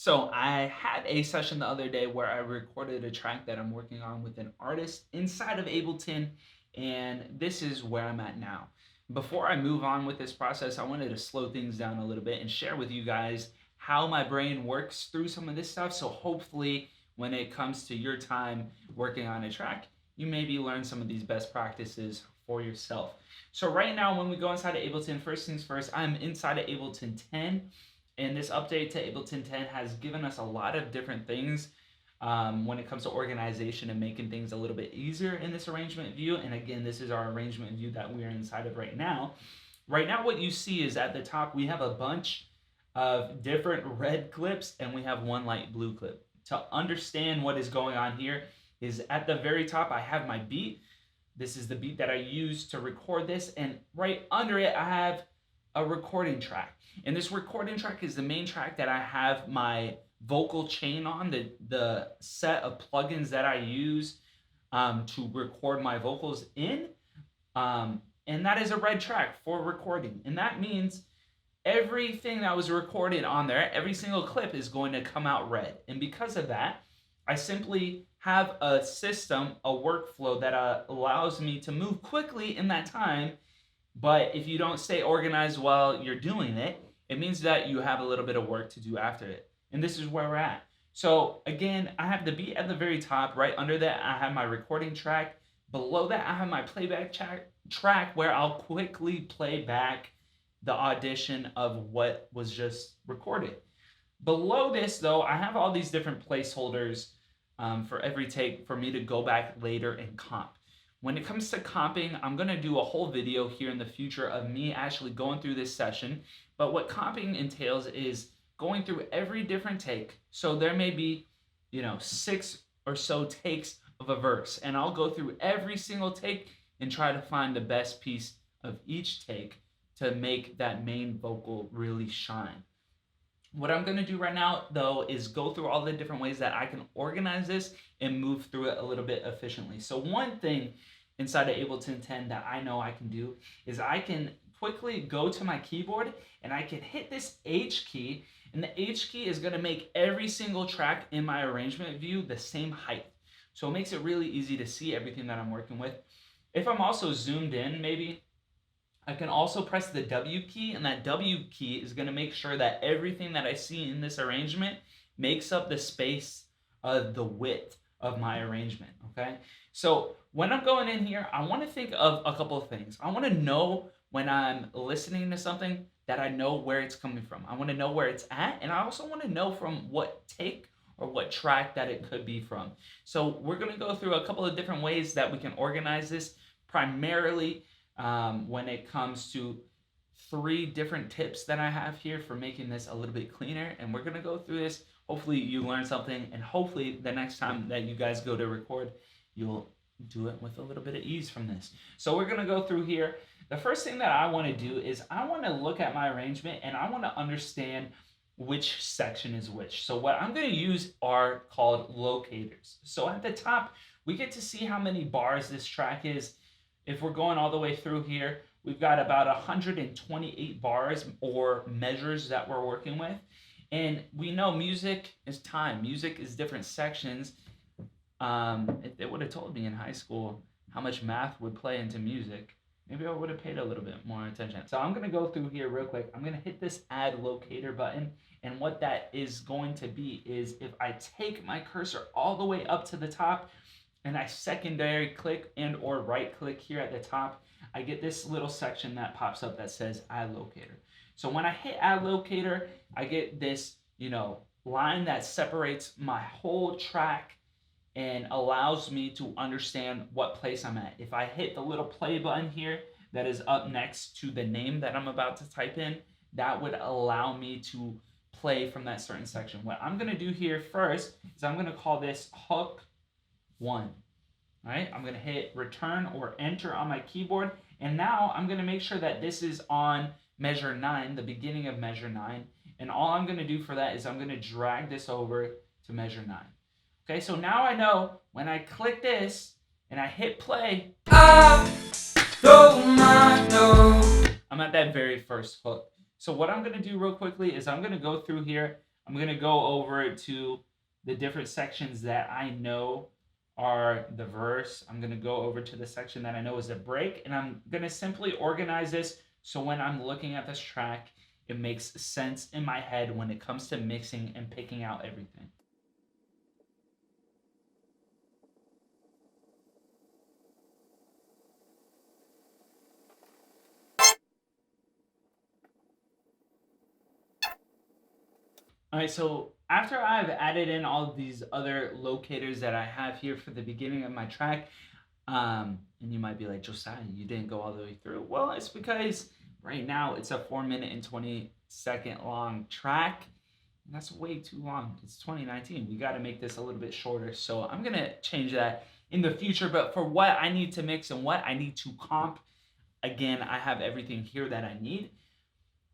So I had a session the other day where I recorded a track that I'm working on with an artist inside of Ableton, and this is where I'm at now. Before I move on with this process, I wanted to slow things down a little bit and share with you guys how my brain works through some of this stuff. So hopefully, when it comes to your time working on a track, you maybe learn some of these best practices for yourself. So right now, when we go inside of Ableton, first things first, I'm inside of Ableton 10. And this update to Ableton 10 has given us a lot of different things when it comes to organization and making things a little bit easier in this arrangement view. And again, this is our arrangement view that we are inside of right now. Right now, what you see is at the top, we have a bunch of different red clips and we have one light blue clip. To understand what is going on here is at the very top, I have my beat. This is the beat that I use to record this. And right under it, I have a recording track. And this recording track is the main track that I have my vocal chain on, the set of plugins that I use to record my vocals in. And that is a red track for recording. And that means everything that was recorded on there, every single clip is going to come out red. And because of that, I simply have a system, a workflow that allows me to move quickly in that time. But if you don't stay organized while you're doing it, it means that you have a little bit of work to do after it. And this is where we're at. So again, I have the beat at the very top. Right under that, I have my recording track. Below that, I have my playback track where I'll quickly play back the audition of what was just recorded. Below this, though, I have all these different placeholders for every take for me to go back later and comp. When it comes to comping, I'm going to do a whole video here in the future of me actually going through this session. But what comping entails is going through every different take. So there may be, 6 or so takes of a verse. And I'll go through every single take and try to find the best piece of each take to make that main vocal really shine. What I'm going to do right now, though, is go through all the different ways that I can organize this and move through it a little bit efficiently. So one thing inside of Ableton 10 that I know I can do is I can quickly go to my keyboard and I can hit this H key, and the H key is going to make every single track in my arrangement view the same height. So it makes it really easy to see everything that I'm working with. If I'm also zoomed in, maybe I can also press the W key, and that W key is going to make sure that everything that I see in this arrangement makes up the space of the width of my arrangement, okay? So when I'm going in here, I want to think of a couple of things. I want to know when I'm listening to something that I know where it's coming from. I want to know where it's at, and I also want to know from what take or what track that it could be from. So we're going to go through a couple of different ways that we can organize this, primarily when it comes to 3 different tips that I have here for making this a little bit cleaner. And we're going to go through this. Hopefully you learn something, and hopefully the next time that you guys go to record, you'll do it with a little bit of ease from this. So we're going to go through here. The first thing that I want to do is I want to look at my arrangement and I want to understand which section is which. So what I'm going to use are called locators. So at the top, we get to see how many bars this track is. If we're going all the way through here, we've got about 128 bars or measures that we're working with. And we know music is time. Music is different sections. If they would have told me in high school how much math would play into music, maybe I would have paid a little bit more attention. So I'm going to go through here real quick. I'm going to hit this add locator button. And what that is going to be is if I take my cursor all the way up to the top, and I secondary click and or right click here at the top, I get this little section that pops up that says add locator. So when I hit add locator, I get this, line that separates my whole track and allows me to understand what place I'm at. If I hit the little play button here that is up next to the name that I'm about to type in, that would allow me to play from that certain section. What I'm going to do here first is I'm going to call this hook 1. All right, I'm going to hit return or enter on my keyboard, and now I'm going to make sure that this is on measure 9, the beginning of measure 9, and all I'm going to do for that is I'm going to drag this over to measure 9. Okay, so now I know when I click this and I hit play, I'm at that very first hook. So what I'm going to do real quickly is I'm going to go through here. I'm going to go over to the different sections that I know are the verse. I'm going to go over to the section that I know is a break, and I'm going to simply organize this so when I'm looking at this track, it makes sense in my head when it comes to mixing and picking out everything. All right, so after I've added in all of these other locators that I have here for the beginning of my track, and you might be like, Josiah, you didn't go all the way through. Well, it's because right now it's a 4 minute and 20-second long track. And that's way too long. It's 2019. We got to make this a little bit shorter. So I'm going to change that in the future. But for what I need to mix and what I need to comp, again, I have everything here that I need.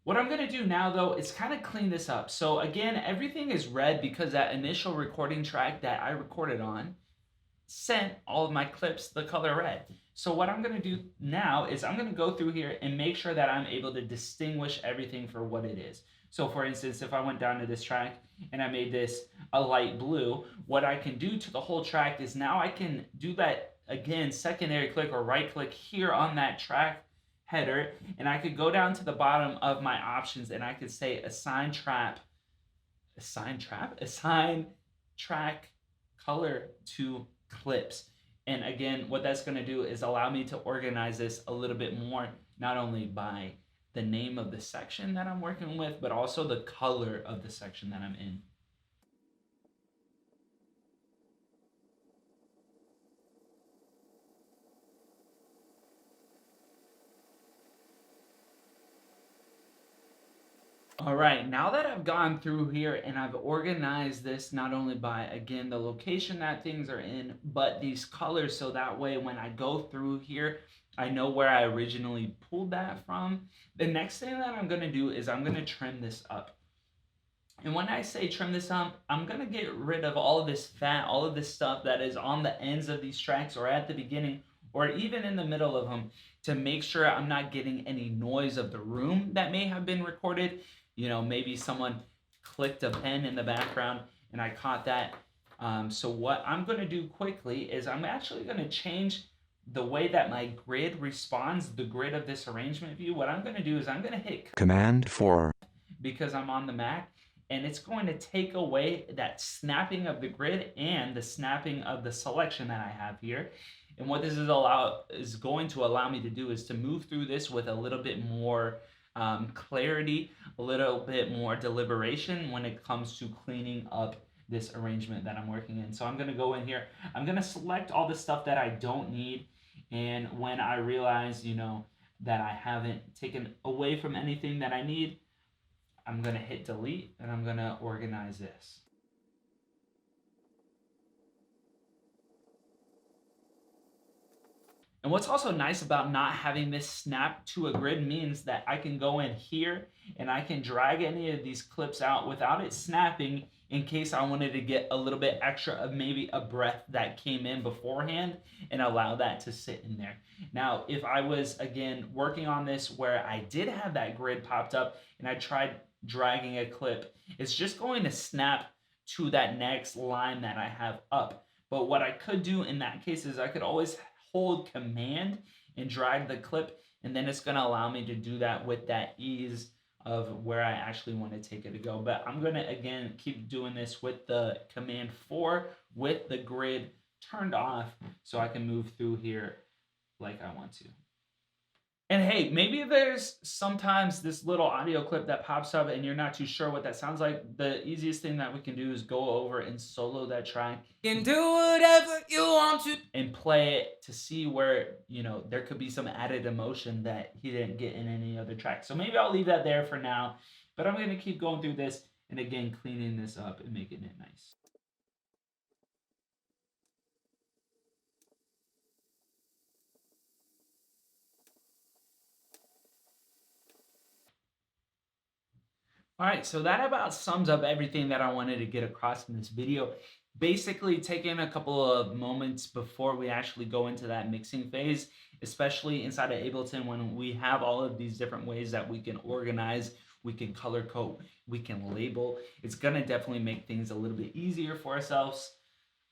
What I'm going to do now, though, is kind of clean this up. So again, everything is red because that initial recording track that I recorded on sent all of my clips the color red. So what I'm going to do now is I'm going to go through here and make sure that I'm able to distinguish everything for what it is. So for instance, if I went down to this track and I made this a light blue, what I can do to the whole track is now I can do that again, secondary click or right click here on that track header, and I could go down to the bottom of my options and I could say assign track color to clips. And again, what that's going to do is allow me to organize this a little bit more, not only by the name of the section that I'm working with, but also the color of the section that I'm in. All right, now that I've gone through here and I've organized this not only by, again, the location that things are in, but these colors, so that way when I go through here, I know where I originally pulled that from. The next thing that I'm going to do is I'm going to trim this up. And when I say trim this up, I'm going to get rid of all of this fat, all of this stuff that is on the ends of these tracks or at the beginning or even in the middle of them to make sure I'm not getting any noise of the room that may have been recorded. You know, maybe someone clicked a pen in the background and I caught that. So what I'm going to do quickly is I'm actually going to change the way that my grid responds, the grid of this arrangement view. What I'm going to do is I'm going to hit Command 4 because I'm on the Mac, and it's going to take away that snapping of the grid and the snapping of the selection that I have here. And what this is going to allow me to do is to move through this with a little bit more clarity, a little bit more deliberation when it comes to cleaning up this arrangement that I'm working in. So I'm going to go in here. I'm going to select all the stuff that I don't need. And when I realize, that I haven't taken away from anything that I need, I'm going to hit delete and I'm going to organize this. And what's also nice about not having this snap to a grid means that I can go in here and I can drag any of these clips out without it snapping in case I wanted to get a little bit extra of maybe a breath that came in beforehand and allow that to sit in there. Now, if I was, again, working on this where I did have that grid popped up and I tried dragging a clip, it's just going to snap to that next line that I have up. But what I could do in that case is I could always hold command and drag the clip, and then it's going to allow me to do that with that ease of where I actually want to take it to go. But I'm going to, again, keep doing this with the command 4 with the grid turned off so I can move through here like I want to. And hey, maybe there's sometimes this little audio clip that pops up and you're not too sure what that sounds like. The easiest thing that we can do is go over and solo that track. You can do whatever you want to. And play it to see where, there could be some added emotion that he didn't get in any other track. So maybe I'll leave that there for now. But I'm going to keep going through this and, again, cleaning this up and making it nice. All right, so that about sums up everything that I wanted to get across in this video. Basically, taking a couple of moments before we actually go into that mixing phase, especially inside of Ableton when we have all of these different ways that we can organize, we can color code, we can label. It's gonna definitely make things a little bit easier for ourselves.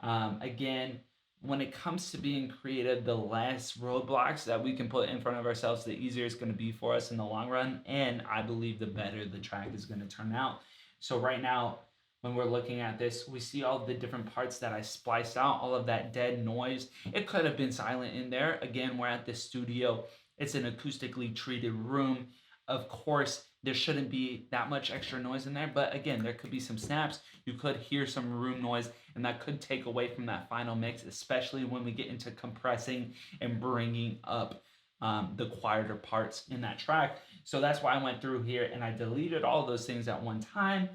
Again, when it comes to being creative, the less roadblocks that we can put in front of ourselves, the easier it's going to be for us in the long run. And I believe the better the track is going to turn out. So, right now, when we're looking at this, we see all the different parts that I spliced out, all of that dead noise. It could have been silent in there. Again, we're at the studio, it's an acoustically treated room. Of course, there shouldn't be that much extra noise in there, but again, there could be some snaps. You could hear some room noise, and that could take away from that final mix, especially when we get into compressing and bringing up the quieter parts in that track. So that's why I went through here and I deleted all of those things at one time.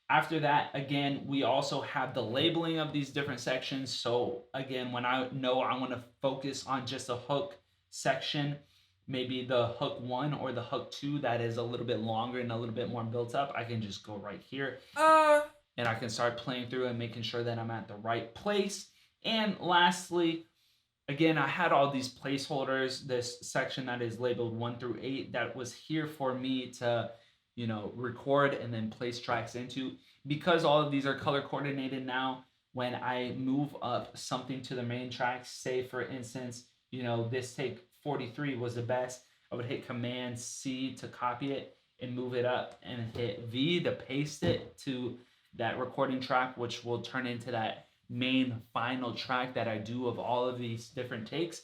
After that, again, we also have the labeling of these different sections. So again, when I know I want to focus on just a hook section, maybe the hook 1 or the hook 2 that is a little bit longer and a little bit more built up, I can just go right here and I can start playing through and making sure that I'm at the right place. And lastly, again, I had all these placeholders, this section that is labeled 1 through 8 that was here for me to, record and then place tracks into. Because all of these are color coordinated now, when I move up something to the main track, say for instance, this take 43 was the best, I would hit Command C to copy it and move it up and hit V to paste it to that recording track, which will turn into that main final track that I do of all of these different takes.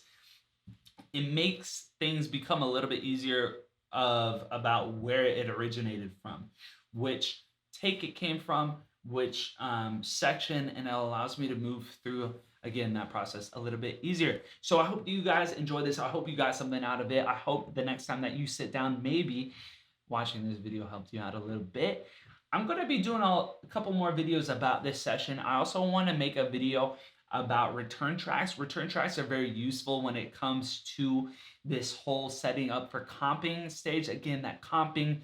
It makes things become a little bit easier of about where it originated from, which take it came from, which section, and it allows me to move through again that process a little bit easier. So I hope you guys enjoy this. I hope you got something out of it. I hope the next time that you sit down, maybe watching this video helped you out a little bit. I'm going to be doing a couple more videos about this session. I also want to make a video about return tracks. Return tracks are very useful when it comes to this whole setting up for comping stage. Again, that comping,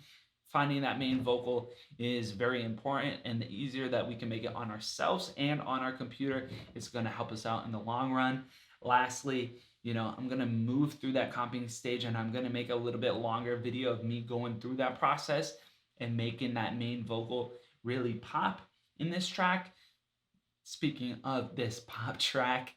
finding that main vocal is very important, and the easier that we can make it on ourselves and on our computer, it's going to help us out in the long run. Lastly, I'm going to move through that comping stage, and I'm going to make a little bit longer video of me going through that process and making that main vocal really pop in this track. Speaking of this pop track,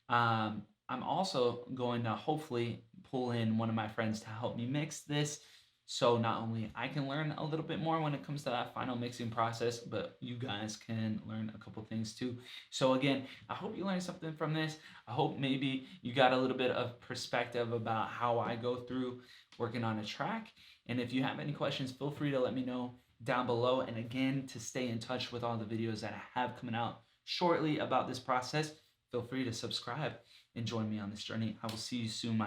I'm also going to hopefully pull in one of my friends to help me mix this. So not only I can learn a little bit more when it comes to that final mixing process, but you guys can learn a couple things too. So again, I hope you learned something from this. I hope maybe you got a little bit of perspective about how I go through working on a track. And if you have any questions, feel free to let me know down below. And again, to stay in touch with all the videos that I have coming out shortly about this process, feel free to subscribe and join me on this journey. I will see you soon, my